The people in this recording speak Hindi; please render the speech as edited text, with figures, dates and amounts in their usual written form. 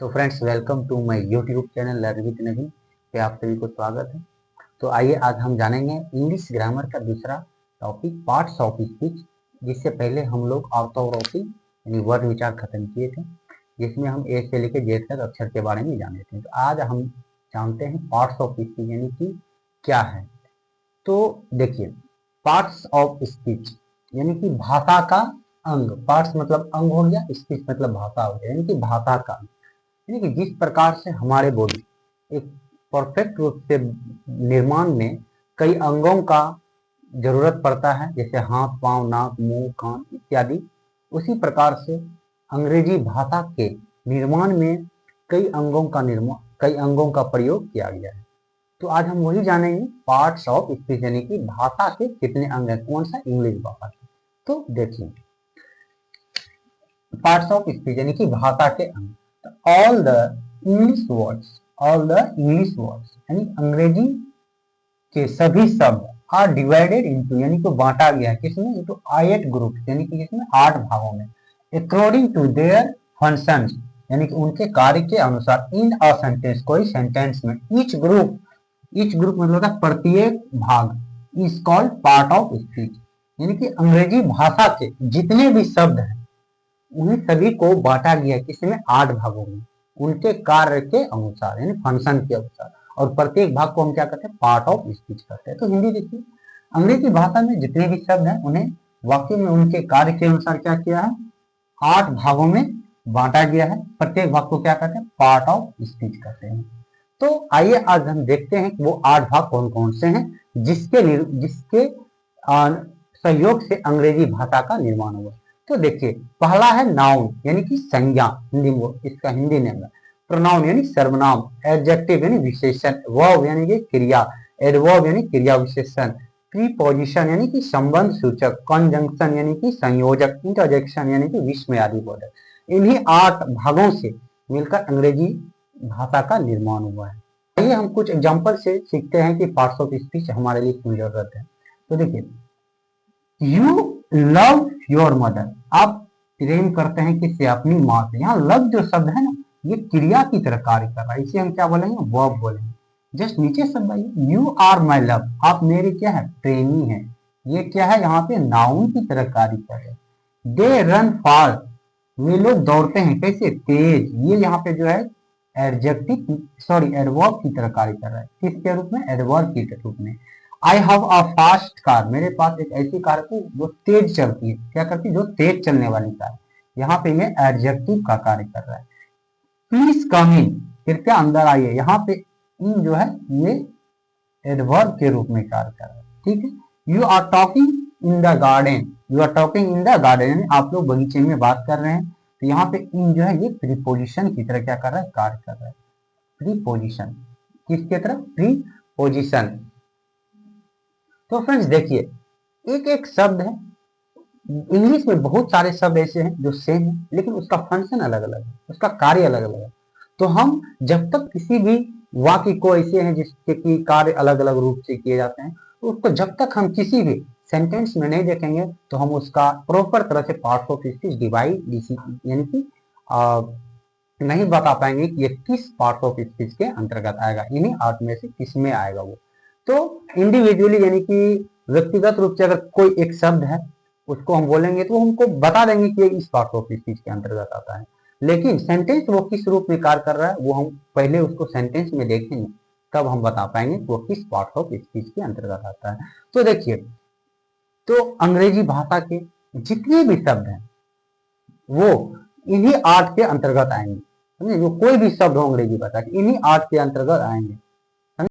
तो friends, welcome to my YouTube channel learn with Naveen पे आप सभी को स्वागत है। तो आइए आज हम जानेंगे इंग्लिश ग्रामर का दूसरा टॉपिक पार्ट्स ऑफ स्पीच। जिससे पहले हम लोग ऑर्थोग्राफी यानी वर्ण विचार खत्म किए थे, जिसमें हम ए से लेकर जेड तक अक्षर के बारे में जाने थे। तो आज हम जानते हैं पार्ट्स ऑफ स्पीच यानी कि क्या है। तो देखिए, पार्ट्स ऑफ स्पीच यानी कि भाषा का अंग। पार्ट्स मतलब अंग हो गया, स्पीच मतलब भाषा हो गया, यानी कि भाषा का अंग। यानी कि जिस प्रकार से हमारे बॉडी एक परफेक्ट रूप से निर्माण में कई अंगों का जरूरत पड़ता है, जैसे हाथ, पांव, नाक, मुंह, कान इत्यादि, उसी प्रकार से अंग्रेजी भाषा के निर्माण में कई अंगों का प्रयोग किया गया है। तो आज हम वही जानेंगे पार्ट्स ऑफ स्पीच यानी कि भाषा के कितने अंग हैं, कौन सा, इंग्लिश भाषा के। तो देखिए, पार्ट्स ऑफ स्पीच यानी कि भाषा के अंग। ऑल द इंग्लिश वर्ड्स यानी अंग्रेजी के सभी शब्द आर डिवाइडेड इनटू यानी कि बांटा गया है किसमें, इनटू 8 ग्रुप यानी कि इसमें 8 भागों में, अकॉर्डिंग टू देयर फंक्शंस यानी कि उनके कार्य के अनुसार, इन अ सेंटेंस कोई सेंटेंस में, ईच ग्रुप मतलब प्रत्येक भाग is called part of speech. यानी कि अंग्रेजी भाषा के जितने भी शब्द हैं उन्हीं सभी को बांटा गया है किसमें, 8 भागों में, उनके कार्य के अनुसार यानी फंक्शन के अनुसार। और प्रत्येक भाग को हम क्या करते हैं, पार्ट ऑफ स्पीच करते हैं। तो हिंदी देखिए, अंग्रेजी भाषा में जितने भी शब्द हैं उन्हें वाक्य में उनके कार्य के अनुसार क्या किया है, 8 भागों में बांटा गया है। प्रत्येक भाग को क्या करते हैं, पार्ट ऑफ स्पीच करते हैं। तो आइए आज हम देखते हैं कि वो 8 भाग कौन कौन से हैं जिसके सहयोग से अंग्रेजी भाषा का निर्माण हुआ। तो देखिए, पहला है नाउन यानी कि संज्ञा, इसका हिंदी नेम है। प्रोनाउन यानी सर्वनाम, एडजेक्टिव यानी विशेषण, वर्ब यानी कि क्रिया, एडवर्ब यानी क्रिया विशेषण, प्रीपोजिशन यानी कि संबंध सूचक, कंजंक्शन यानी कि संयोजक, इंटरजेक्शन यानी कि विस्मयादि बोधक। इन्हीं 8 भागों से मिलकर अंग्रेजी भाषा का निर्माण हुआ है। आइए हम कुछ एग्जाम्पल से सीखते हैं कि पार्ट्स ऑफ स्पीच हमारे लिए क्यों जरूरत है। तो देखिए, यू लव योर मदर, आप प्रेम करते हैं किससे, अपनी माँ से। यहाँ लव जो शब्द है ना, ये क्रिया की तरह कार्य कर रहा है, इसे हम क्या बोलेंगे, वर्ब बोलेंगे। जस्ट नीचे शब्द आइए, यू आर माई लव, आप मेरे क्या है, प्रेमी है। ये क्या है, यहाँ पे नाउन की तरह कार्य कर रहे हैं। दे रन फास्ट, वे लोग दौड़ते हैं कैसे, तेज। ये यहाँ पे जो है एडवर्ब की तरह कार्य कर रहा है, किसके रूप में, एडवर्ब के रूप में। I have a fast car, मेरे पास एक ऐसी कार है जो तेज चलती है, क्या करती है, जो तेज चलने वाली कार। यहाँ पे ये एडजेक्टिव का कार्य कर रहा है। प्लीज कम इन, कृपया अंदर आइए, यहाँ पे इन जो है ये एडवर्ब के रूप में कार्य कर रहा है। ठीक है। You are talking in the garden, you are talking in the garden यानी आप लोग बगीचे में बात कर रहे हैं। तो यहाँ पे इन जो है ये प्रीपोजिशन की तरह क्या कर रहा है, कार्य कर रहा है। प्रीपोजिशन किसके तरफ, प्रीपोजिशन। तो फ्रेंड्स देखिए, एक एक शब्द है, इंग्लिश में बहुत सारे शब्द ऐसे हैं जो सेम है, लेकिन उसका फंक्शन अलग अलग है, उसका कार्य अलग अलग है। तो हम जब तक किसी भी वाक्य को ऐसे हैं जिसके की कार्य अलग अलग रूप से किए जाते हैं, तो उसको जब तक हम किसी भी सेंटेंस में नहीं देखेंगे तो हम उसका प्रॉपर तरह से पार्ट्स ऑफ स्पीच डिवाइड यानी कि नहीं बता पाएंगे कि ये किस पार्ट ऑफ स्पीच के अंतर्गत आएगा, इन्हीं 8 में से किस में आएगा वो। तो इंडिविजुअली यानी कि व्यक्तिगत रूप से अगर कोई एक शब्द है उसको हम बोलेंगे तो हमको बता देंगे कि ये इस पार्ट ऑफ स्पीच के अंतर्गत आता है। लेकिन सेंटेंस वो किस रूप में कार्य कर रहा है वो हम पहले उसको सेंटेंस में देखेंगे, तब हम बता पाएंगे कि वो किस पार्ट ऑफ स्पीच के अंतर्गत आता है। तो देखिए, तो अंग्रेजी भाषा के जितने भी शब्द हैं वो इन्हीं 8 के अंतर्गत आएंगे। जो कोई भी शब्द हो अंग्रेजी भाषा के, इन्हीं 8 के अंतर्गत आएंगे।